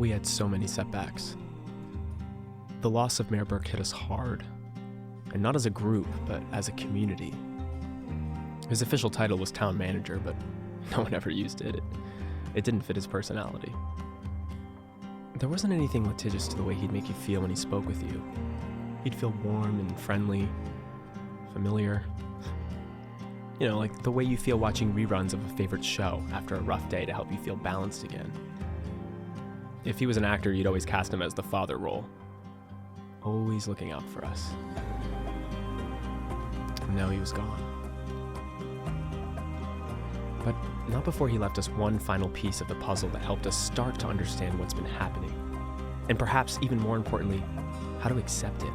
We had so many setbacks. The loss of Mayor Burke hit us hard, and not as a group, but as a community. His official title was town manager, but no one ever used it. It didn't fit his personality. There wasn't anything litigious to the way he'd make you feel when he spoke with you. He'd feel warm and friendly, familiar. You know, like the way you feel watching reruns of a favorite show after a rough day to help you feel balanced again. If he was an actor, you'd always cast him as the father role, always looking out for us. And now he was gone. But not before he left us one final piece of the puzzle that helped us start to understand what's been happening. And perhaps even more importantly, how to accept it.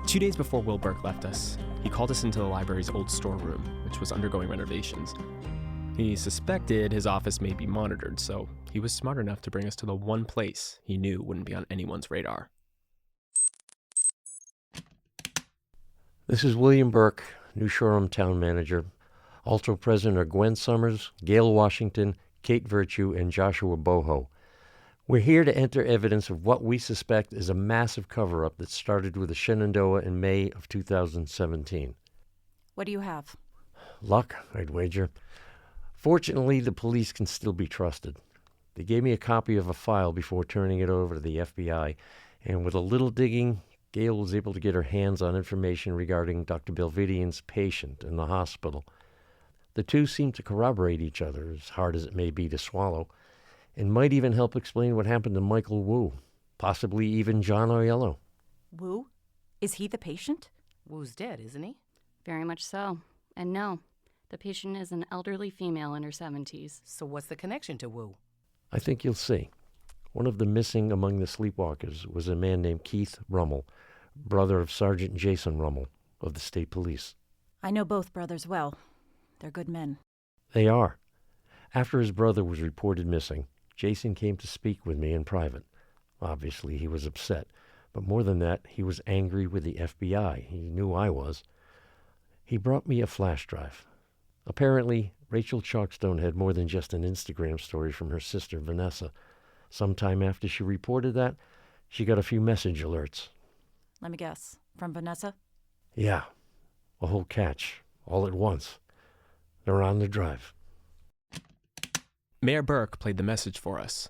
2 days before Will Burke left us, he called us into the library's old storeroom, which was undergoing renovations. He suspected his office may be monitored, so he was smart enough to bring us to the one place he knew wouldn't be on anyone's radar. This is William Burke, New Shoreham Town Manager. Also present are Gwen Summers, Gail Washington, Kate Virtue, and Joshua Boho. We're here to enter evidence of what we suspect is a massive cover-up that started with the Shenandoah in May of 2017. What do you have? Luck, I'd wager. Fortunately, the police can still be trusted. They gave me a copy of a file before turning it over to the FBI, and with a little digging, Gail was able to get her hands on information regarding Dr. Belvidian's patient in the hospital. The two seem to corroborate each other, as hard as it may be to swallow, and might even help explain what happened to Michael Wu, possibly even John Aiello. Wu? Is he the patient? Wu's dead, isn't he? Very much so. And no, the patient is an elderly female in her 70s. So what's the connection to Wu? I think you'll see. One of the missing among the sleepwalkers was a man named Keith Rummel, brother of Sergeant Jason Rummel of the state police. I know both brothers well. They're good men. They are. After his brother was reported missing, Jason came to speak with me in private. Obviously, he was upset. But more than that, he was angry with the FBI. He knew I was. He brought me a flash drive. Apparently, Rachel Chalkstone had more than just an Instagram story from her sister, Vanessa. Sometime after she reported that, she got a few message alerts. Let me guess. From Vanessa? Yeah. A whole catch. All at once. They're on the drive. Mayor Burke played the message for us.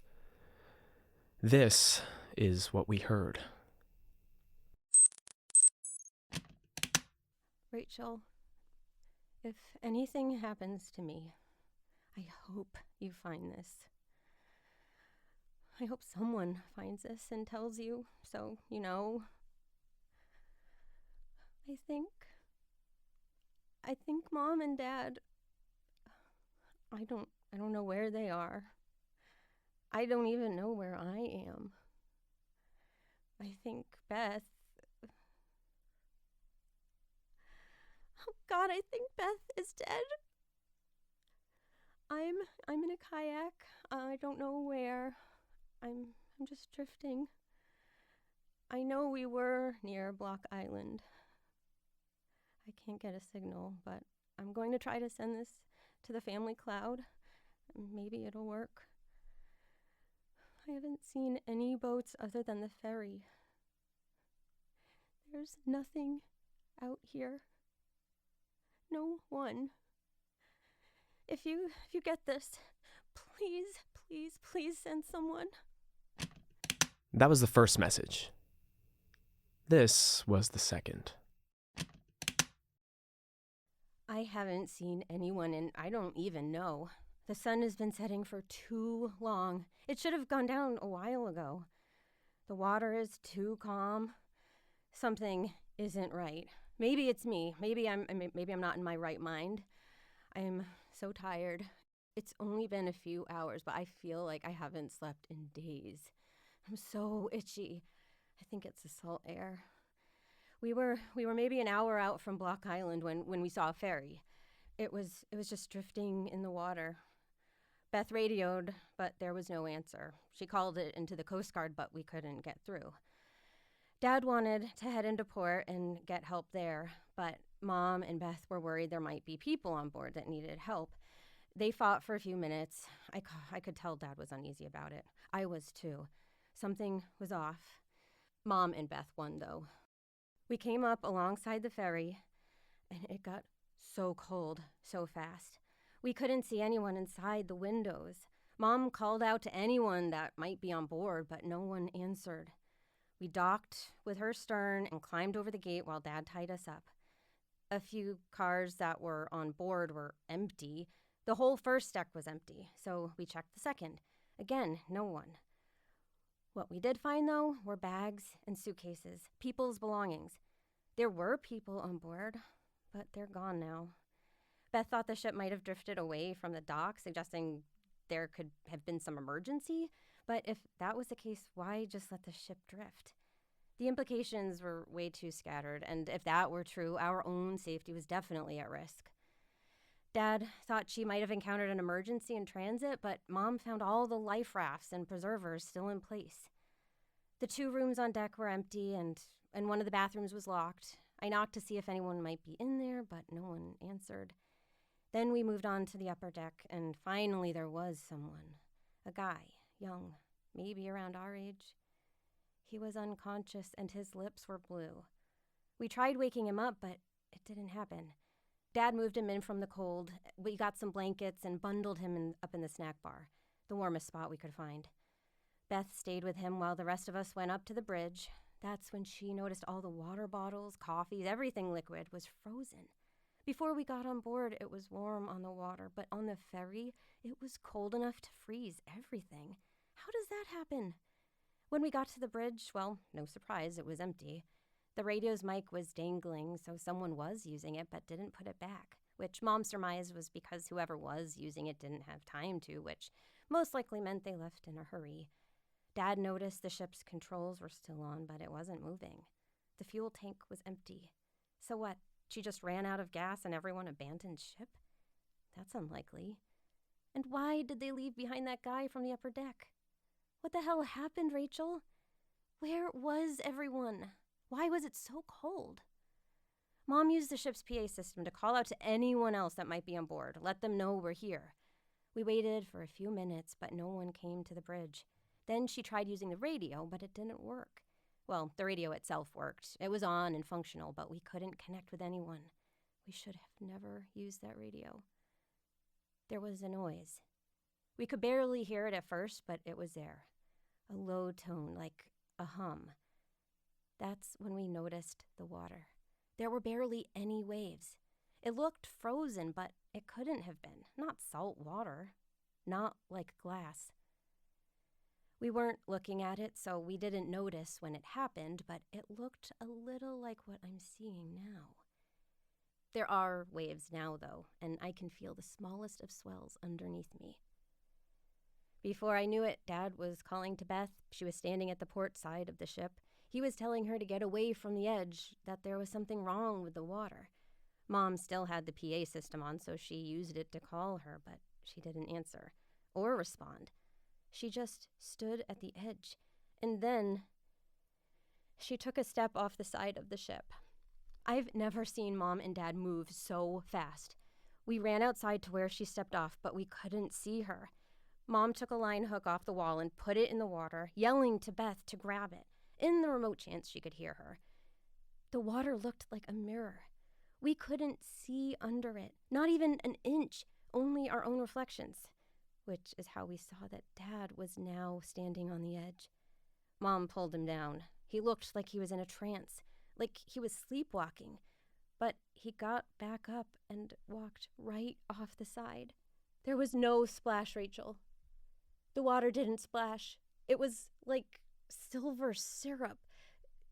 This is what we heard. Rachel, if anything happens to me, I hope you find this. I hope someone finds this and tells you, so you know. I think Mom and Dad, I don't know where they are. I don't even know where I am. I think Beth, oh God, I think Beth is dead. I'm in a kayak. I don't know where. I'm just drifting. I know we were near Block Island. I can't get a signal, but I'm going to try to send this to the family cloud. Maybe it'll work. I haven't seen any boats other than the ferry. There's nothing out here. No one. If you get this, please send someone. That was the first message. This was the second. I haven't seen anyone, and I don't even know. The sun has been setting for too long. It should have gone down a while ago. The water is too calm. Something isn't right. Maybe it's me. Maybe I'm not in my right mind. I'm so tired. It's only been a few hours, but I feel like I haven't slept in days. I'm so itchy. I think it's the salt air. We were maybe an hour out from Block Island when we saw a ferry. It was just drifting in the water. Beth radioed, but there was no answer. She called it into the Coast Guard, but we couldn't get through. Dad wanted to head into port and get help there, but Mom and Beth were worried there might be people on board that needed help. They fought for a few minutes. I could tell Dad was uneasy about it. I was too. Something was off. Mom and Beth won, though. We came up alongside the ferry, and it got so cold so fast. We couldn't see anyone inside the windows. Mom called out to anyone that might be on board, but no one answered. We docked with her stern and climbed over the gate while Dad tied us up. A few cars that were on board were empty. The whole first deck was empty, so we checked the second. Again, no one. What we did find, though, were bags and suitcases, people's belongings. There were people on board, but they're gone now. Beth thought the ship might have drifted away from the dock, suggesting there could have been some emergency. But if that was the case, why just let the ship drift? The implications were way too scattered, and if that were true, our own safety was definitely at risk. Dad thought she might have encountered an emergency in transit, but Mom found all the life rafts and preservers still in place. The 2 rooms on deck were empty, and one of the bathrooms was locked. I knocked to see if anyone might be in there, but no one answered. Then we moved on to the upper deck, and finally there was someone. A guy, young, maybe around our age. He was unconscious, and his lips were blue. We tried waking him up, but it didn't happen. Dad moved him in from the cold. We got some blankets and bundled him up in the snack bar, the warmest spot we could find. Beth stayed with him while the rest of us went up to the bridge. That's when she noticed all the water bottles, coffees, everything liquid was frozen. Before we got on board, it was warm on the water, but on the ferry, it was cold enough to freeze everything. How does that happen? When we got to the bridge, well, no surprise, it was empty. The radio's mic was dangling, so someone was using it but didn't put it back, which Mom surmised was because whoever was using it didn't have time to, which most likely meant they left in a hurry. Dad noticed the ship's controls were still on, but it wasn't moving. The fuel tank was empty. So what? She just ran out of gas and everyone abandoned ship? That's unlikely. And why did they leave behind that guy from the upper deck? What the hell happened, Rachel? Where was everyone? Why was it so cold? Mom used the ship's PA system to call out to anyone else that might be on board, let them know we're here. We waited for a few minutes, but no one came to the bridge. Then she tried using the radio, but it didn't work. Well, the radio itself worked. It was on and functional, but we couldn't connect with anyone. We should have never used that radio. There was a noise. We could barely hear it at first, but it was there. A low tone, like a hum. That's when we noticed the water. There were barely any waves. It looked frozen, but it couldn't have been. Not salt water. Not like glass. We weren't looking at it, so we didn't notice when it happened, but it looked a little like what I'm seeing now. There are waves now, though, and I can feel the smallest of swells underneath me. Before I knew it, Dad was calling to Beth. She was standing at the port side of the ship. He was telling her to get away from the edge, that there was something wrong with the water. Mom still had the PA system on, so she used it to call her, but she didn't answer or respond. She just stood at the edge, and then she took a step off the side of the ship. I've never seen Mom and Dad move so fast. We ran outside to where she stepped off, but we couldn't see her. Mom took a line hook off the wall and put it in the water, yelling to Beth to grab it, in the remote chance she could hear her. The water looked like a mirror. We couldn't see under it, not even an inch, only our own reflections, which is how we saw that Dad was now standing on the edge. Mom pulled him down. He looked like he was in a trance, like he was sleepwalking, but he got back up and walked right off the side. There was no splash, Rachel. The water didn't splash. It was like silver syrup.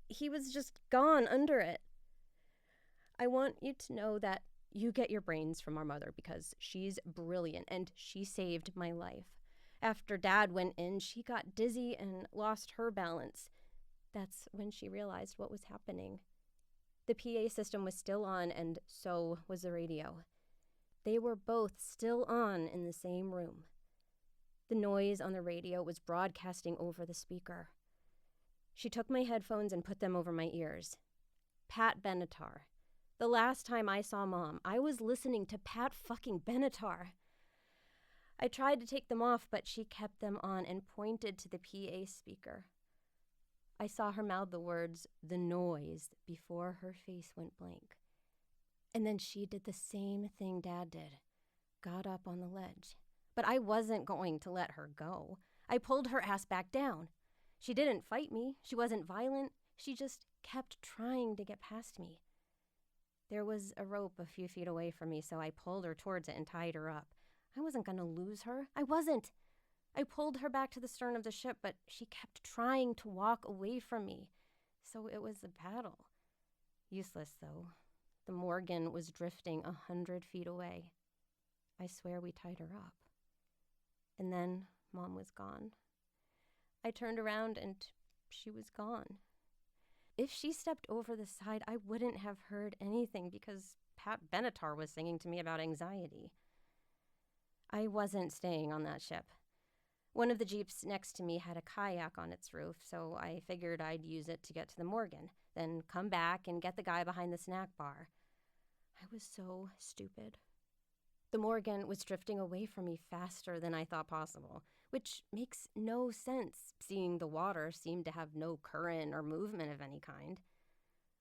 He was just gone under it. I want you to know that you get your brains from our mother because she's brilliant and she saved my life. After Dad went in, she got dizzy and lost her balance. That's when she realized what was happening. The PA system was still on, and so was the radio. They were both still on in the same room. The noise on the radio was broadcasting over the speaker. She took my headphones and put them over my ears. Pat Benatar. The last time I saw Mom, I was listening to Pat fucking Benatar. I tried to take them off, but she kept them on and pointed to the PA speaker. I saw her mouth the words, "the noise," before her face went blank. And then she did the same thing Dad did, got up on the ledge. But I wasn't going to let her go. I pulled her ass back down. She didn't fight me. She wasn't violent. She just kept trying to get past me. There was a rope a few feet away from me, so I pulled her towards it and tied her up. I wasn't going to lose her. I wasn't. I pulled her back to the stern of the ship, but she kept trying to walk away from me. So it was a battle. Useless, though. The Morgan was drifting 100 feet away. I swear we tied her up. And then Mom was gone. I turned around and she was gone. If she stepped over the side, I wouldn't have heard anything because Pat Benatar was singing to me about anxiety. I wasn't staying on that ship. One of the jeeps next to me had a kayak on its roof, so I figured I'd use it to get to the Morgan, then come back and get the guy behind the snack bar. I was so stupid. The Morgan was drifting away from me faster than I thought possible, which makes no sense, seeing the water seemed to have no current or movement of any kind.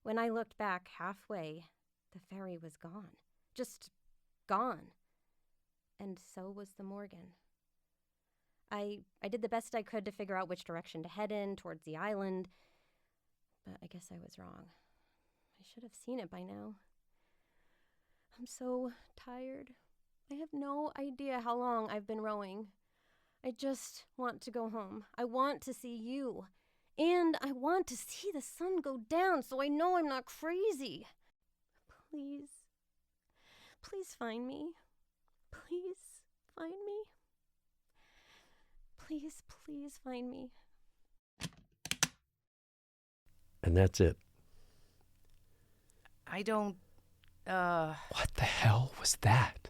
When I looked back halfway, the ferry was gone. Just gone. And so was the Morgan. I did the best I could to figure out which direction to head in, towards the island, but I guess I was wrong. I should have seen it by now. I'm so tired. I have no idea how long I've been rowing. I just want to go home. I want to see you. And I want to see the sun go down so I know I'm not crazy. Please. Please find me. Please find me. Please find me. And that's it. I don't, What the hell was that?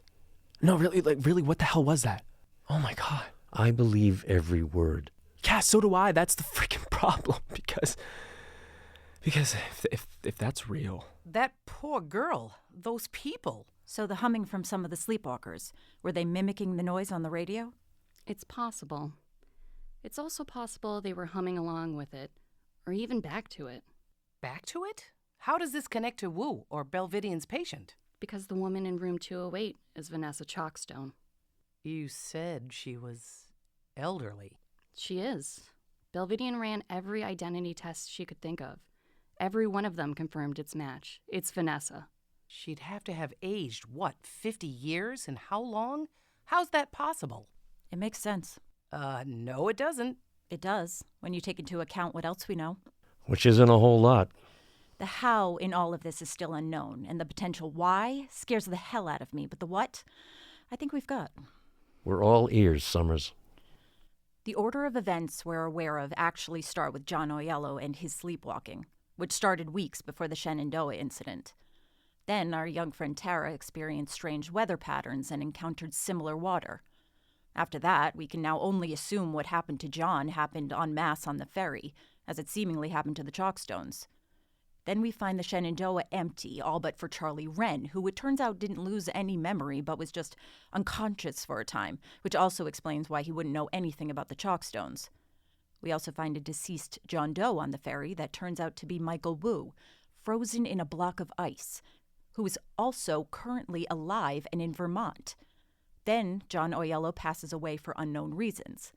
No, really, what the hell was that? Oh my God. I believe every word. Yeah, so do I. That's the freaking problem. Because if that's real. that poor girl, those people. So the humming from some of the sleepwalkers, were they mimicking the noise on the radio? It's possible. It's also possible they were humming along with it, or even back to it, Back to it? How does this connect to Wu or Belvidean's patient? because the woman in room 208 is Vanessa Chalkstone. You said she was elderly. She is. Belvidean ran every identity test she could think of. Every one of them confirmed its match. It's Vanessa. She'd have to have aged, 50 years? And how long? How's that possible? It makes sense. No, it doesn't. It does, when you take into account what else we know. Which isn't a whole lot. The how in all of this is still unknown, and the potential why scares the hell out of me, but the what, I think we've got. We're all ears, Summers. The order of events we're aware of actually start with John Oiello and his sleepwalking, which started weeks before the Shenandoah incident. Then our young friend Tara experienced strange weather patterns and encountered similar water. After that, we can now only assume what happened to John happened en masse on the ferry, as it seemingly happened to the Chalkstones. Then we find the Shenandoah empty, all but for Charlie Wren, who it turns out didn't lose any memory but was just unconscious for a time, which also explains why he wouldn't know anything about the Chalkstones. We also find a deceased John Doe on the ferry that turns out to be Michael Wu, frozen in a block of ice, who is also currently alive and in Vermont. Then John Oiello passes away for unknown reasons.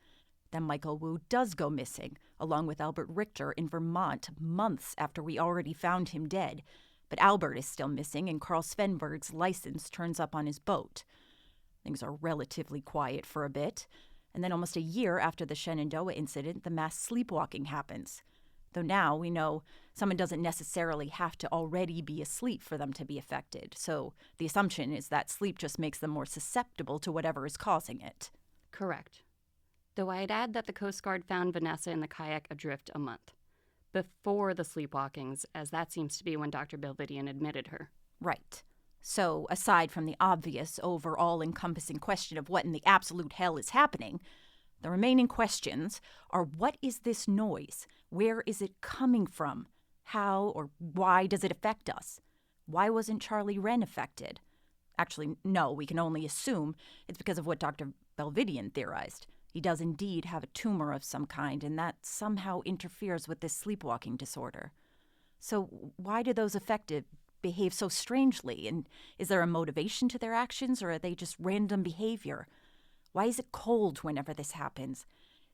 Then Michael Wu does go missing, along with Albert Richter in Vermont months after we already found him dead. But Albert is still missing, and Carl Svenberg's license turns up on his boat. Things are relatively quiet for a bit. And then almost a year after the Shenandoah incident, the mass sleepwalking happens. Though now we know someone doesn't necessarily have to already be asleep for them to be affected. So the assumption is that sleep just makes them more susceptible to whatever is causing it. Correct. Though I'd add that the Coast Guard found Vanessa in the kayak adrift a month before the sleepwalkings, as that seems to be when Dr. Belvidean admitted her. Right. So aside from the obvious, overall-encompassing question of what in the absolute hell is happening, the remaining questions are: what is this noise? Where is it coming from? How or why does it affect us? Why wasn't Charlie Wren affected? Actually, no, we can only assume it's because of what Dr. Belvidian theorized. He does indeed have a tumor of some kind, and that somehow interferes with this sleepwalking disorder. So why do those affected behave so strangely? And is there a motivation to their actions, or are they just random behavior? Why is it cold whenever this happens?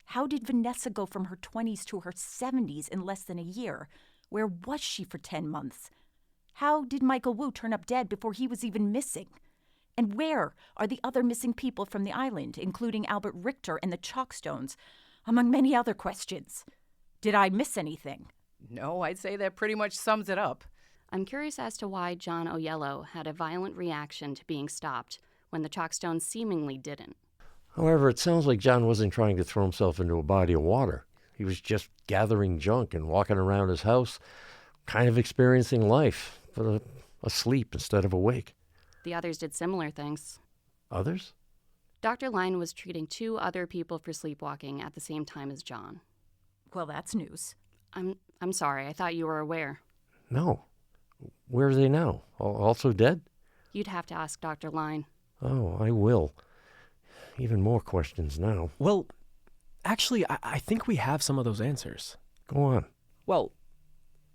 How did Vanessa go from her 20s to her 70s in less than a year? Where was she for 10 months? How did Michael Wu turn up dead before he was even missing? And where are the other missing people from the island, including Albert Richter and the Chalkstones, among many other questions? Did I miss anything? No, I'd say that pretty much sums it up. I'm curious as to why John Ojello had a violent reaction to being stopped when the Chalkstones seemingly didn't. However, it sounds like John wasn't trying to throw himself into a body of water. He was just gathering junk and walking around his house, kind of experiencing life, but asleep instead of awake. The others did similar things. Others? Dr. Line was treating 2 other people for sleepwalking at the same time as John. Well, that's news. I'm sorry, I thought you were aware. No. Where are they now? Also dead? You'd have to ask Dr. Line. Oh, I will. Even more questions now. Well, actually, I think we have some of those answers. Go on. Well,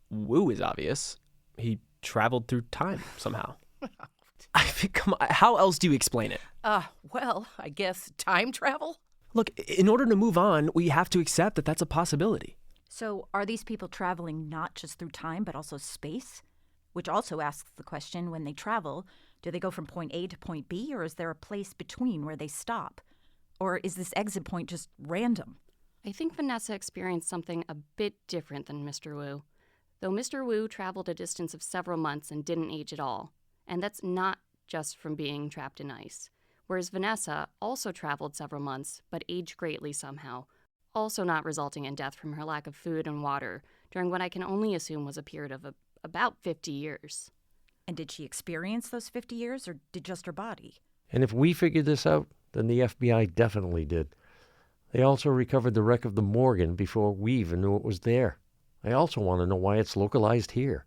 Wu is obvious. He traveled through time somehow. I think, come on, how else do you explain it? Well, I guess time travel? Look, in order to move on, we have to accept that that's a possibility. So are these people traveling not just through time, but also space? Which also asks the question, when they travel, do they go from point A to point B, or is there a place between where they stop? Or is this exit point just random? I think Vanessa experienced something a bit different than Mr. Wu. Though Mr. Wu traveled a distance of several months and didn't age at all. And that's not just from being trapped in ice. Whereas Vanessa also traveled several months, but aged greatly somehow, also not resulting in death from her lack of food and water during what I can only assume was a period of about 50 years. And did she experience those 50 years, or did just her body? And if we figured this out, then the FBI definitely did. They also recovered the wreck of the Morgan before we even knew it was there. I also want to know why it's localized here.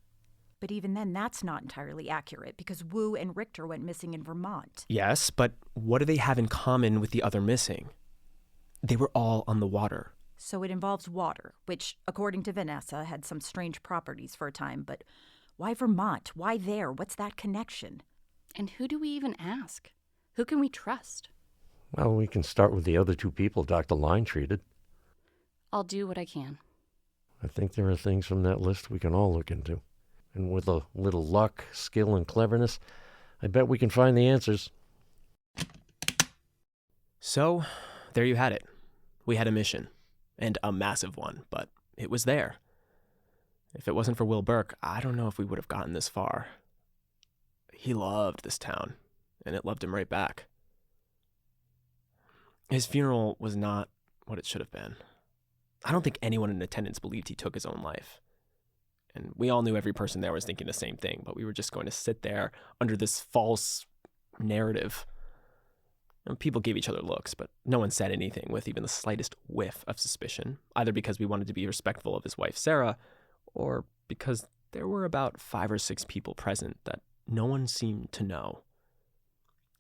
But even then, that's not entirely accurate, because Wu and Richter went missing in Vermont. Yes, but what do they have in common with the other missing? They were all on the water. So it involves water, which, according to Vanessa, had some strange properties for a time. But why Vermont? Why there? What's that connection? And who do we even ask? Who can we trust? Well, we can start with the other 2 people Dr. Line treated. I'll do what I can. I think there are things from that list we can all look into. And with a little luck, skill, and cleverness, I bet we can find the answers. So, there you had it. We had a mission, and a massive one, but it was there. If it wasn't for Will Burke, I don't know if we would have gotten this far. He loved this town, and it loved him right back. His funeral was not what it should have been. I don't think anyone in attendance believed he took his own life. And we all knew every person there was thinking the same thing, but we were just going to sit there under this false narrative. And people gave each other looks, but no one said anything with even the slightest whiff of suspicion, either because we wanted to be respectful of his wife, Sarah, or because there were about 5 or 6 people present that no one seemed to know.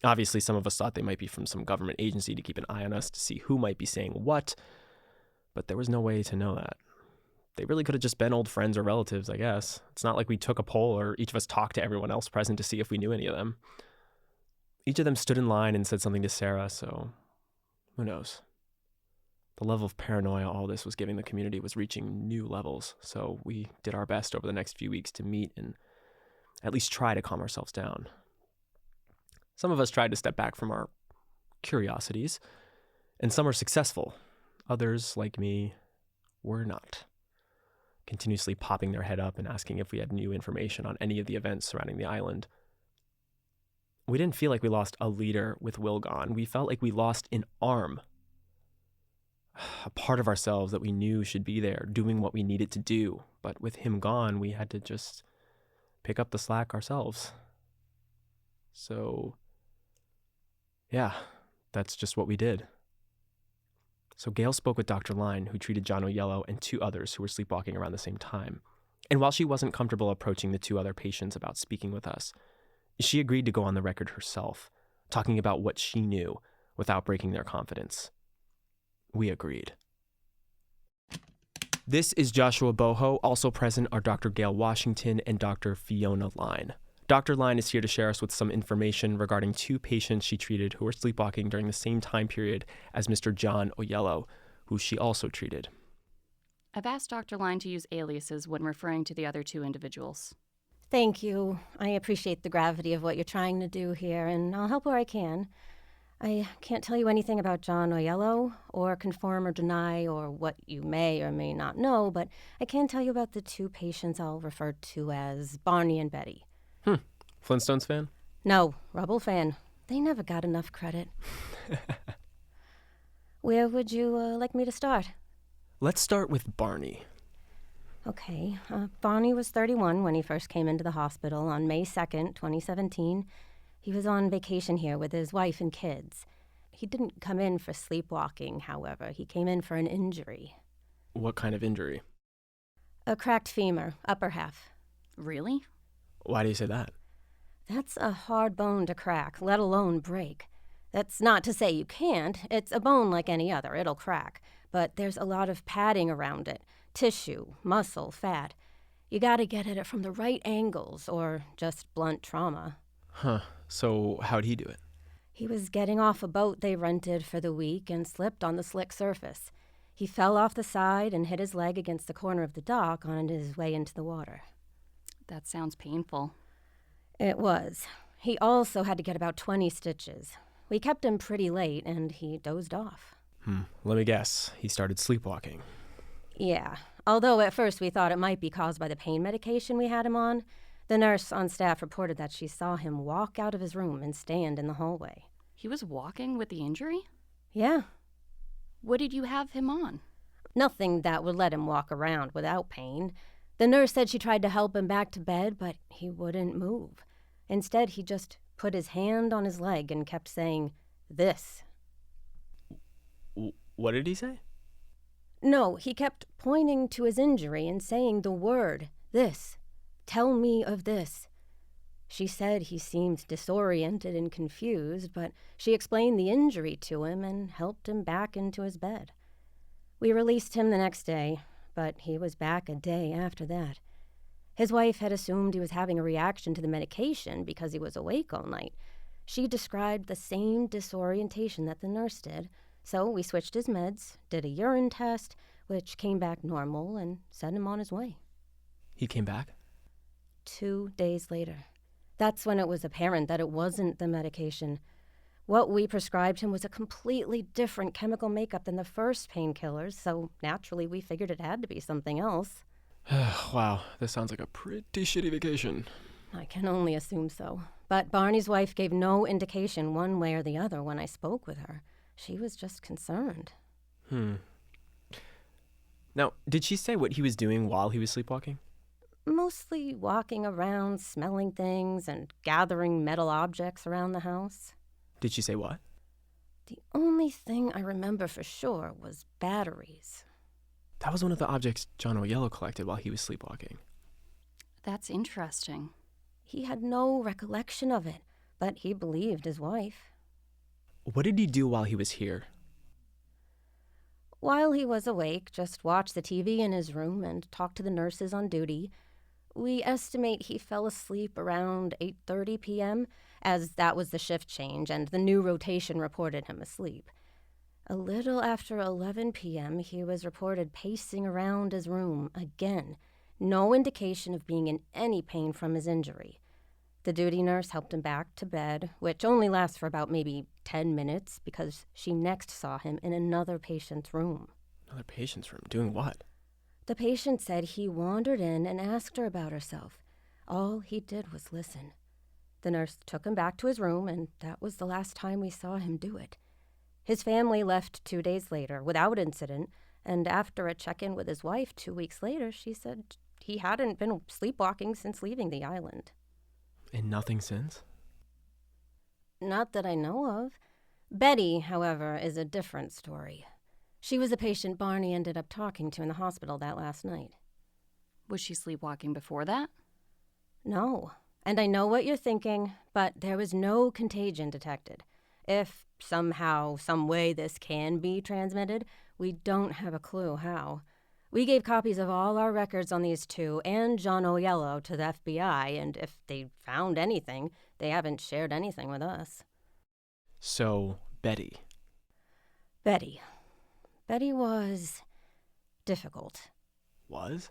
Obviously, some of us thought they might be from some government agency to keep an eye on us to see who might be saying what, but there was no way to know that. They really could have just been old friends or relatives, I guess. It's not like we took a poll or each of us talked to everyone else present to see if we knew any of them. Each of them stood in line and said something to Sarah, so who knows? The level of paranoia all this was giving the community was reaching new levels, so we did our best over the next few weeks to meet and at least try to calm ourselves down. Some of us tried to step back from our curiosities, and some were successful. Others, like me, were not, continuously popping their head up and asking if we had new information on any of the events surrounding the island. We didn't feel like we lost a leader with Will gone. We felt like we lost an arm, a part of ourselves that we knew should be there, doing what we needed to do. But with him gone, we had to just pick up the slack ourselves. So, yeah, that's just what we did. So Gail spoke with Dr. Line, who treated John Ojello and 2 others who were sleepwalking around the same time. And while she wasn't comfortable approaching the 2 other patients about speaking with us, She agreed to go on the record herself, talking about what she knew without breaking their confidence. We agreed. This is Joshua Boho. Also present are Dr. Gail Washington and Dr. Fiona Line. Dr. Line is here to share us with some information regarding 2 patients she treated who were sleepwalking during the same time period as Mr. John Ojello, who she also treated. I've asked Dr. Line to use aliases when referring to the other 2 individuals. Thank you. I appreciate the gravity of what you're trying to do here, and I'll help where I can. I can't tell you anything about John Ojello, or confirm or deny, or what you may or may not know, but I can tell you about the 2 patients I'll refer to as Barney and Betty. Flintstones fan? No, Rubble fan. They never got enough credit. Where would you like me to start? Let's start with Barney. Okay. Barney was 31 when he first came into the hospital on May 2nd, 2017. He was on vacation here with his wife and kids. He didn't come in for sleepwalking, however. He came in for an injury. What kind of injury? A cracked femur, upper half. Really? Why do you say that? That's a hard bone to crack, let alone break. That's not to say you can't. It's a bone like any other. It'll crack. But there's a lot of padding around it. Tissue, muscle, fat. You gotta get at it from the right angles, or just blunt trauma. Huh. So how'd he do it? He was getting off a boat they rented for the week and slipped on the slick surface. He fell off the side and hit his leg against the corner of the dock on his way into the water. That sounds painful. It was. He also had to get about 20 stitches. We kept him pretty late, and he dozed off. Let me guess. He started sleepwalking. Yeah, although at first we thought it might be caused by the pain medication we had him on. The nurse on staff reported that she saw him walk out of his room and stand in the hallway. He was walking with the injury? Yeah. What did you have him on? Nothing that would let him walk around without pain. The nurse said she tried to help him back to bed, but he wouldn't move. Instead, he just put his hand on his leg and kept saying, "This." What did he say? No, he kept pointing to his injury and saying the word, "This. Tell me of this." She said he seemed disoriented and confused, but she explained the injury to him and helped him back into his bed. We released him the next day, but he was back a day after that. His wife had assumed he was having a reaction to the medication because he was awake all night. She described the same disorientation that the nurse did, so we switched his meds, did a urine test, which came back normal, and sent him on his way. He came back? 2 days later. That's when it was apparent that it wasn't the medication. What we prescribed him was a completely different chemical makeup than the first painkillers, so naturally we figured it had to be something else. Wow, this sounds like a pretty shitty vacation. I can only assume so. But Barney's wife gave no indication one way or the other when I spoke with her. She was just concerned. Now, did she say what he was doing while he was sleepwalking? Mostly walking around, smelling things, and gathering metal objects around the house. Did she say what? The only thing I remember for sure was batteries. That was one of the objects John Ojello collected while he was sleepwalking. That's interesting. He had no recollection of it, but he believed his wife. What did he do while he was here? While he was awake, just watch the TV in his room and talk to the nurses on duty. We estimate he fell asleep around 8:30 p.m., as that was the shift change and the new rotation reported him asleep. A little after 11 p.m., he was reported pacing around his room again. No indication of being in any pain from his injury. The duty nurse helped him back to bed, which only lasts for about maybe 10 minutes because she next saw him in another patient's room. Another patient's room? Doing what? The patient said he wandered in and asked her about herself. All he did was listen. The nurse took him back to his room, and that was the last time we saw him do it. His family left 2 days later without incident, and after a check-in with his wife 2 weeks later, she said he hadn't been sleepwalking since leaving the island. And nothing since? Not that I know of. Betty, however, is a different story. She was a patient Barney ended up talking to in the hospital that last night. Was she sleepwalking before that? No. And I know what you're thinking, but there was no contagion detected. If somehow, some way this can be transmitted, we don't have a clue how. We gave copies of all our records on these two and John Ojello to the FBI, and if they found anything, they haven't shared anything with us. So, Betty. Betty was difficult. Was?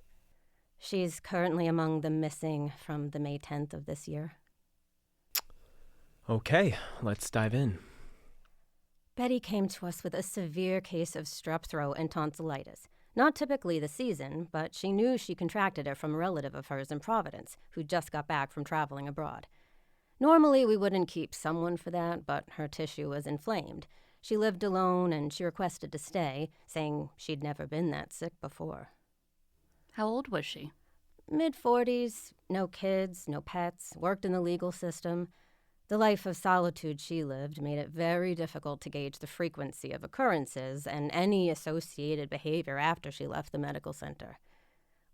She's currently among the missing from the May 10th of this year. Okay, let's dive in. Betty came to us with a severe case of strep throat and tonsillitis. Not typically the season, but she knew she contracted it from a relative of hers in Providence, who just got back from traveling abroad. Normally, we wouldn't keep someone for that, but her tissue was inflamed. She lived alone, and she requested to stay, saying she'd never been that sick before. How old was she? Mid-40s, no kids, no pets, worked in the legal system. The life of solitude she lived made it very difficult to gauge the frequency of occurrences and any associated behavior after she left the medical center.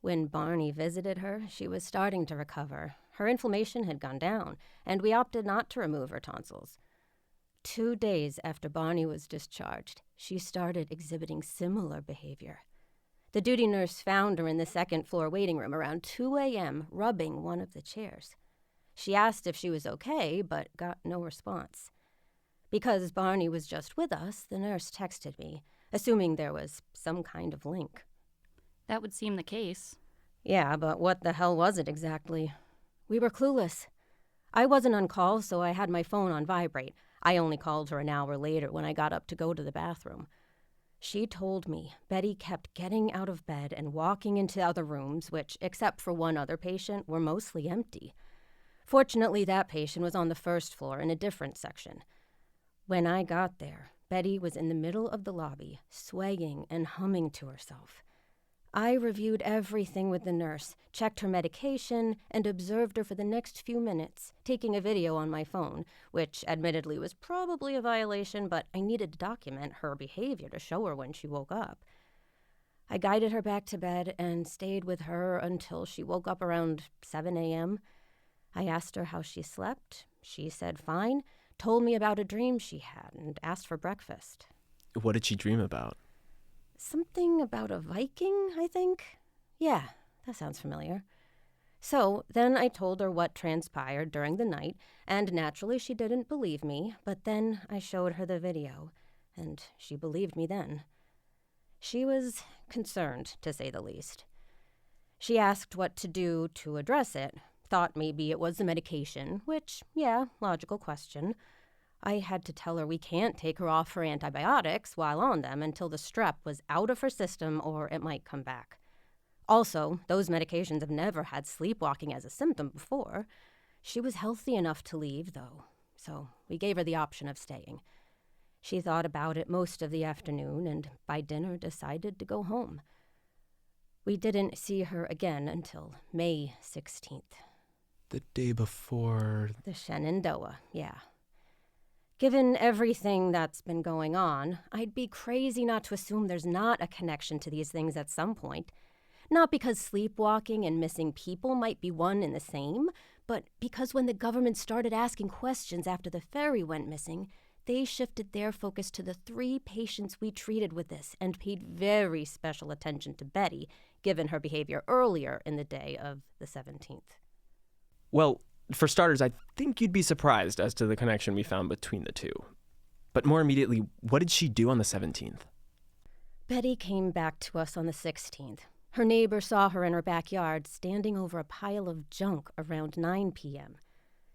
When Barney visited her, she was starting to recover. Her inflammation had gone down, and we opted not to remove her tonsils. 2 days after Barney was discharged, she started exhibiting similar behavior. The duty nurse found her in the second-floor waiting room around 2 a.m., rubbing one of the chairs. She asked if she was okay, but got no response. Because Barney was just with us, the nurse texted me, assuming there was some kind of link. That would seem the case. Yeah, but what the hell was it exactly? We were clueless. I wasn't on call, so I had my phone on vibrate. I only called her an hour later when I got up to go to the bathroom. She told me Betty kept getting out of bed and walking into other rooms, which, except for one other patient, were mostly empty. Fortunately, that patient was on the first floor in a different section. When I got there, Betty was in the middle of the lobby, swaying and humming to herself. I reviewed everything with the nurse, checked her medication, and observed her for the next few minutes, taking a video on my phone, which admittedly was probably a violation, but I needed to document her behavior to show her when she woke up. I guided her back to bed and stayed with her until she woke up around 7 a.m. I asked her how she slept. She said fine, told me about a dream she had, and asked for breakfast. What did she dream about? Something about a Viking, I think? Yeah, that sounds familiar. So then I told her what transpired during the night, and naturally she didn't believe me, but then I showed her the video, and she believed me then. She was concerned, to say the least. She asked what to do to address it, thought maybe it was the medication, which, yeah, logical question. I had to tell her we can't take her off her antibiotics while on them until the strep was out of her system or it might come back. Also, those medications have never had sleepwalking as a symptom before. She was healthy enough to leave, though, so we gave her the option of staying. She thought about it most of the afternoon and by dinner decided to go home. We didn't see her again until May 16th. The day before... The Shenandoah, yeah. Given everything that's been going on, I'd be crazy not to assume there's not a connection to these things at some point. Not because sleepwalking and missing people might be one and the same, but because when the government started asking questions after the Ferry went missing, they shifted their focus to the 3 patients we treated with this and paid very special attention to Betty, given her behavior earlier in the day of the 17th. Well, for starters, I think you'd be surprised as to the connection we found between the two. But more immediately, what did she do on the 17th? Betty came back to us on the 16th. Her neighbor saw her in her backyard, standing over a pile of junk around 9 p.m.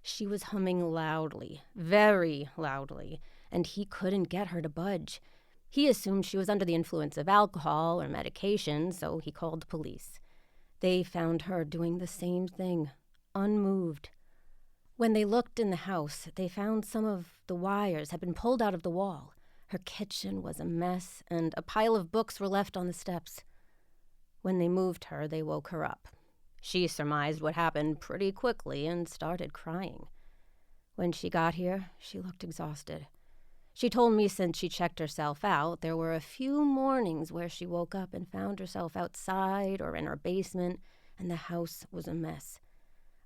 She was humming loudly, very loudly, and he couldn't get her to budge. He assumed she was under the influence of alcohol or medication, so he called the police. They found her doing the same thing, unmoved. When they looked in the house, they found some of the wires had been pulled out of the wall. Her kitchen was a mess, and a pile of books were left on the steps. When they moved her, they woke her up. She surmised what happened pretty quickly and started crying. When she got here, she looked exhausted. She told me since she checked herself out, there were a few mornings where she woke up and found herself outside or in her basement, and the house was a mess.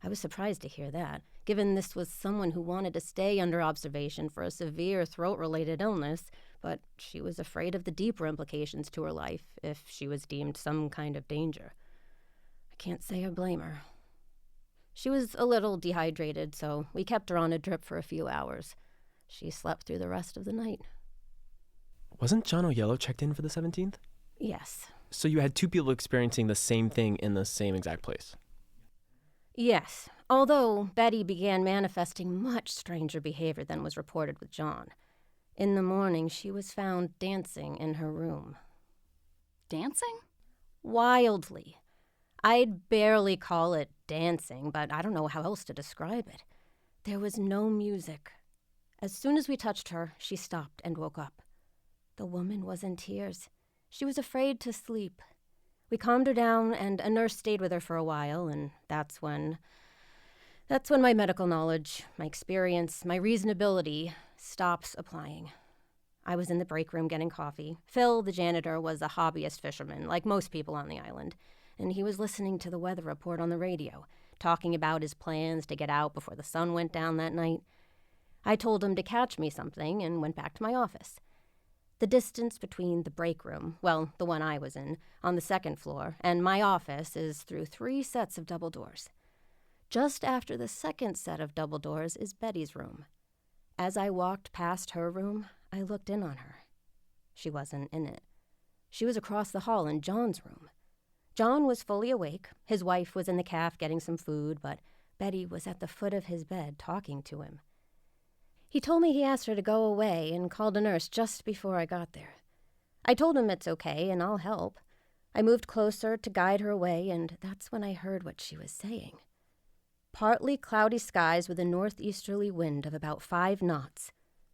I was surprised to hear that, given this was someone who wanted to stay under observation for a severe throat-related illness, but she was afraid of the deeper implications to her life if she was deemed some kind of danger. I can't say I blame her. She was a little dehydrated, so we kept her on a drip for a few hours. She slept through the rest of the night. Wasn't John O'Yellow checked in for the 17th? Yes. So you had two people experiencing the same thing in the same exact place? Yes, although Betty began manifesting much stranger behavior than was reported with John. In the morning, she was found dancing in her room. Dancing? Wildly. I'd barely call it dancing, but I don't know how else to describe it. There was no music. As soon as we touched her, she stopped and woke up. The woman was in tears. She was afraid to sleep. We calmed her down, and a nurse stayed with her for a while, and that's when my medical knowledge, my experience, my reasonability stops applying. I was in the break room getting coffee. Phil, the janitor, was a hobbyist fisherman, like most people on the island, and he was listening to the weather report on the radio, talking about his plans to get out before the sun went down that night. I told him to catch me something and went back to my office. The distance between the break room, well, the one I was in, on the second floor, and my office is through 3 sets of double doors. Just after the second set of double doors is Betty's room. As I walked past her room, I looked in on her. She wasn't in it. She was across the hall in John's room. John was fully awake. His wife was in the caf getting some food, but Betty was at the foot of his bed talking to him. He told me he asked her to go away and called a nurse just before I got there. I told him it's okay and I'll help. I moved closer to guide her away, and that's when I heard what she was saying. Partly cloudy skies with a northeasterly wind of about 5 knots.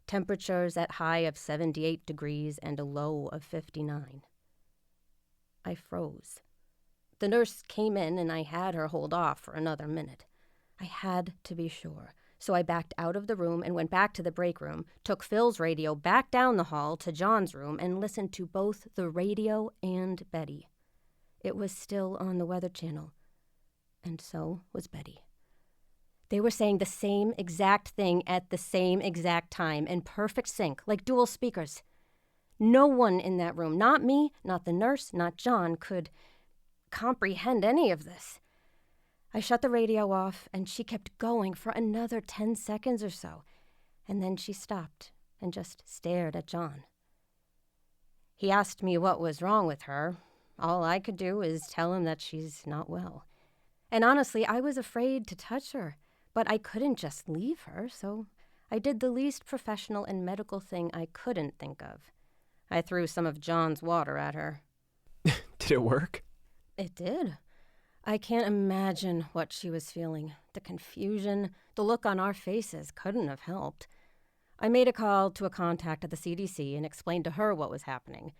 Temperatures at high of 78 degrees and a low of 59. I froze. The nurse came in and I had her hold off for another minute. I had to be sure. So I backed out of the room and went back to the break room, took Phil's radio back down the hall to John's room, and listened to both the radio and Betty. It was still on the Weather Channel, and so was Betty. They were saying the same exact thing at the same exact time, in perfect sync, like dual speakers. No one in that room, not me, not the nurse, not John, could comprehend any of this. I shut the radio off, and she kept going for another 10 seconds or so, and then she stopped and just stared at John. He asked me what was wrong with her. All I could do is tell him that she's not well. And honestly, I was afraid to touch her, but I couldn't just leave her, so I did the least professional and medical thing I couldn't think of. I threw some of John's water at her. Did it work? It did. I can't imagine what she was feeling. The confusion, the look on our faces couldn't have helped. I made a call to a contact at the CDC and explained to her what was happening.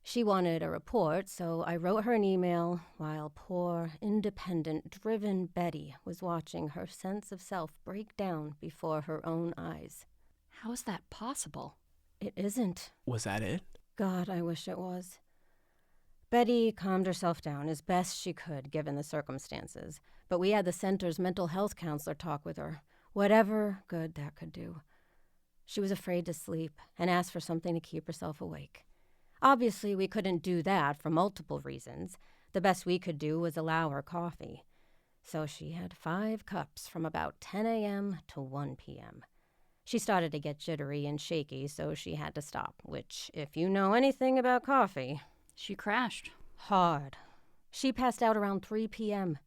She wanted a report, so I wrote her an email while poor, independent, driven Betty was watching her sense of self break down before her own eyes. How is that possible? It isn't. Was that it? God, I wish it was. Betty calmed herself down as best she could, given the circumstances, but we had the center's mental health counselor talk with her, whatever good that could do. She was afraid to sleep and asked for something to keep herself awake. Obviously, we couldn't do that for multiple reasons. The best we could do was allow her coffee. So she had 5 cups from about 10 a.m. to 1 p.m. She started to get jittery and shaky, so she had to stop, which, if you know anything about coffee... She crashed. Hard. She passed out around 3 p.m.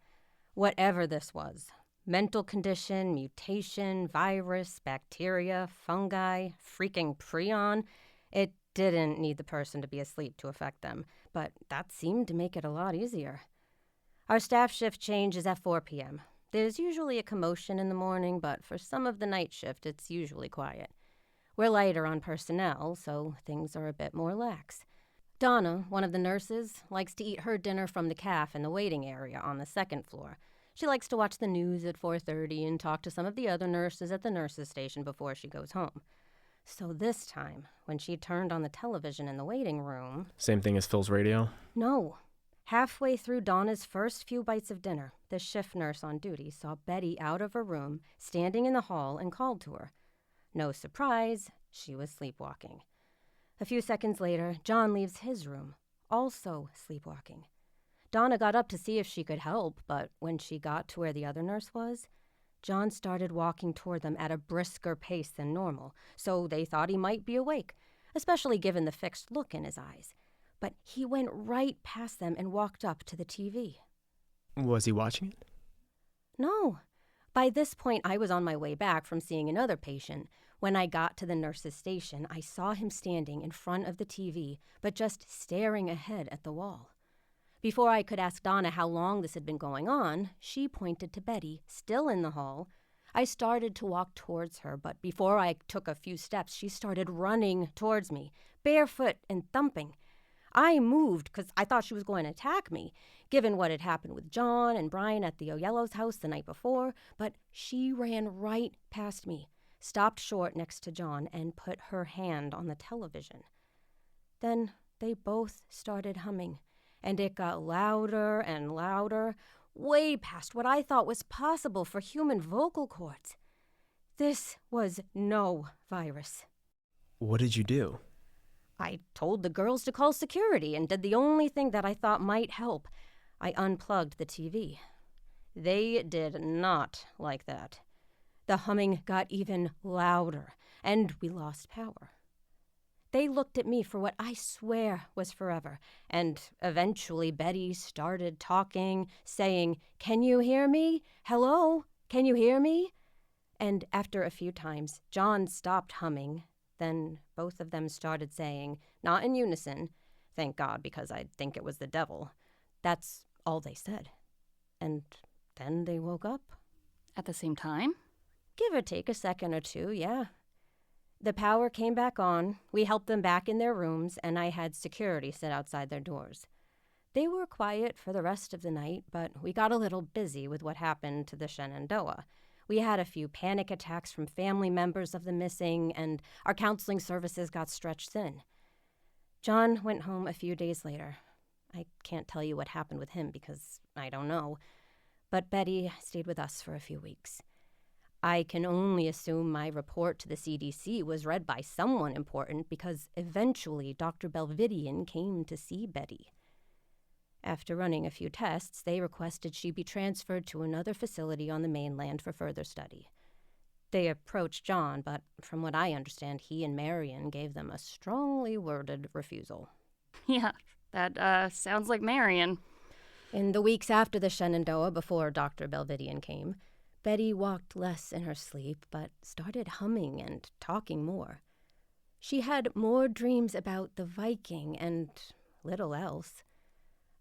Whatever this was, mental condition, mutation, virus, bacteria, fungi, freaking prion, it didn't need the person to be asleep to affect them, but that seemed to make it a lot easier. Our staff shift change is at 4 p.m. There's usually a commotion in the morning, but for some of the night shift, it's usually quiet. We're lighter on personnel, so things are a bit more lax. Donna, one of the nurses, likes to eat her dinner from the caf in the waiting area on the second floor. She likes to watch the news at 4:30 and talk to some of the other nurses at the nurses' station before she goes home. So this time, when she turned on the television in the waiting room... Same thing as Phil's radio? No. Halfway through Donna's first few bites of dinner, the shift nurse on duty saw Betty out of her room, standing in the hall, and called to her. No surprise, she was sleepwalking. A few seconds later, John leaves his room, also sleepwalking. Donna got up to see if she could help, but when she got to where the other nurse was, John started walking toward them at a brisker pace than normal, so they thought he might be awake, especially given the fixed look in his eyes. But he went right past them and walked up to the TV. Was he watching it? No. By this point, I was on my way back from seeing another patient. When I got to the nurse's station, I saw him standing in front of the TV, but just staring ahead at the wall. Before I could ask Donna how long this had been going on, she pointed to Betty, still in the hall. I started to walk towards her, but before I took a few steps, she started running towards me, barefoot and thumping. I moved because I thought she was going to attack me, given what had happened with John and Brian at the O'Yellows' house the night before, but she ran right past me, stopped short next to John, and put her hand on the television. Then they both started humming, and it got louder and louder, way past what I thought was possible for human vocal cords. This was no virus. What did you do? I told the girls to call security and did the only thing that I thought might help. I unplugged the TV. They did not like that. The humming got even louder, and we lost power. They looked at me for what I swear was forever, and eventually Betty started talking, saying, "Can you hear me? Hello? Can you hear me?" And after a few times, John stopped humming. Then both of them started saying, not in unison, thank God, because I think it was the devil. That's all they said. And then they woke up. At the same time? Give or take a second or two, yeah. The power came back on, we helped them back in their rooms, and I had security set outside their doors. They were quiet for the rest of the night, but we got a little busy with what happened to the Shenandoah. We had a few panic attacks from family members of the missing, and our counseling services got stretched thin. John went home a few days later. I can't tell you what happened with him because I don't know, but Betty stayed with us for a few weeks. I can only assume my report to the CDC was read by someone important because eventually Dr. Belvidian came to see Betty. After running a few tests, they requested she be transferred to another facility on the mainland for further study. They approached John, but from what I understand, he and Marion gave them a strongly worded refusal. Yeah, that sounds like Marion. In the weeks after the Shenandoah, before Dr. Belvidian came, Betty walked less in her sleep, but started humming and talking more. She had more dreams about the Viking and little else.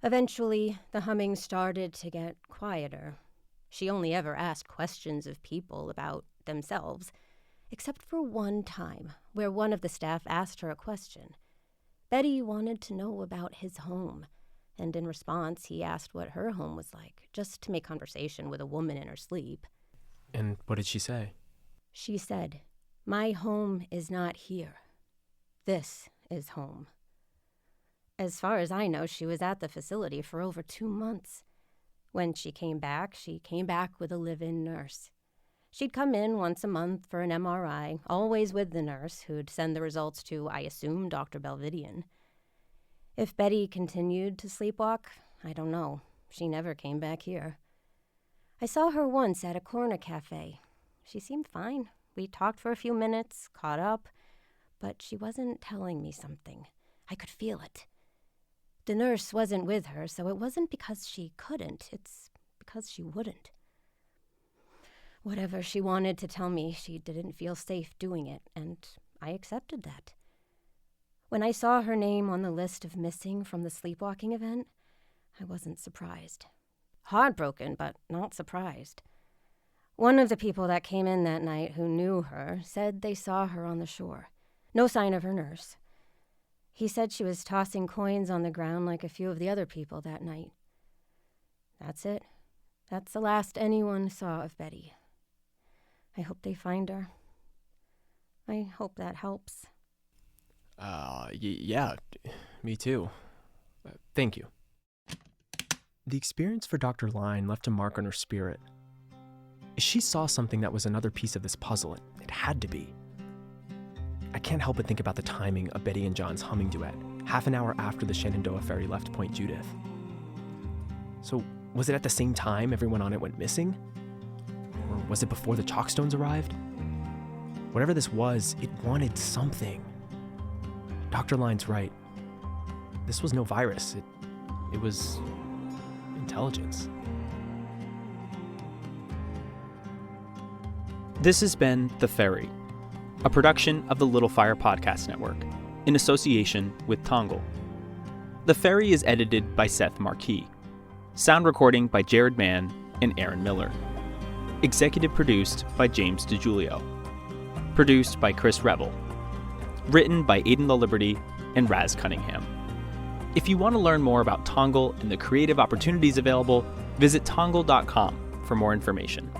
Eventually, the humming started to get quieter. She only ever asked questions of people about themselves, except for one time where one of the staff asked her a question. Betty wanted to know about his home, and in response, he asked what her home was like, just to make conversation with a woman in her sleep. And what did she say? She said, "My home is not here. This is home." As far as I know, she was at the facility for over 2 months. When she came back with a live-in nurse. She'd come in once a month for an MRI, always with the nurse, who'd send the results to, I assume, Dr. Belvidian. If Betty continued to sleepwalk, I don't know. She never came back here. I saw her once at a corner cafe. She seemed fine. We talked for a few minutes, caught up, but she wasn't telling me something. I could feel it. The nurse wasn't with her, so it wasn't because she couldn't, it's because she wouldn't. Whatever she wanted to tell me, she didn't feel safe doing it, and I accepted that. When I saw her name on the list of missing from the sleepwalking event, I wasn't surprised. Heartbroken, but not surprised. One of the people that came in that night who knew her said they saw her on the shore. No sign of her nurse. He said she was tossing coins on the ground like a few of the other people that night. That's it. That's the last anyone saw of Betty. I hope they find her. I hope that helps. Yeah, me too. Thank you. The experience for Dr. Line left a mark on her spirit. She saw something that was another piece of this puzzle. It had to be. I can't help but think about the timing of Betty and John's humming duet, half an hour after the Shenandoah ferry left Point Judith. So, was it at the same time everyone on it went missing? Or was it before the Chalkstones arrived? Whatever this was, it wanted something. Dr. Line's right. This was no virus. It was intelligence. This has been The Ferry, a production of the LittleFire Podcast Network, in association with Tongal. The Ferry is edited by Seth Marquis. Sound recording by Jared Mann and Aaron Miller. Executive produced by James DiGiulio. Produced by Chris Revel. Written by Aidan LaLiberty and Raz Cunningham. If you want to learn more about Tongal and the creative opportunities available, visit tongal.com for more information.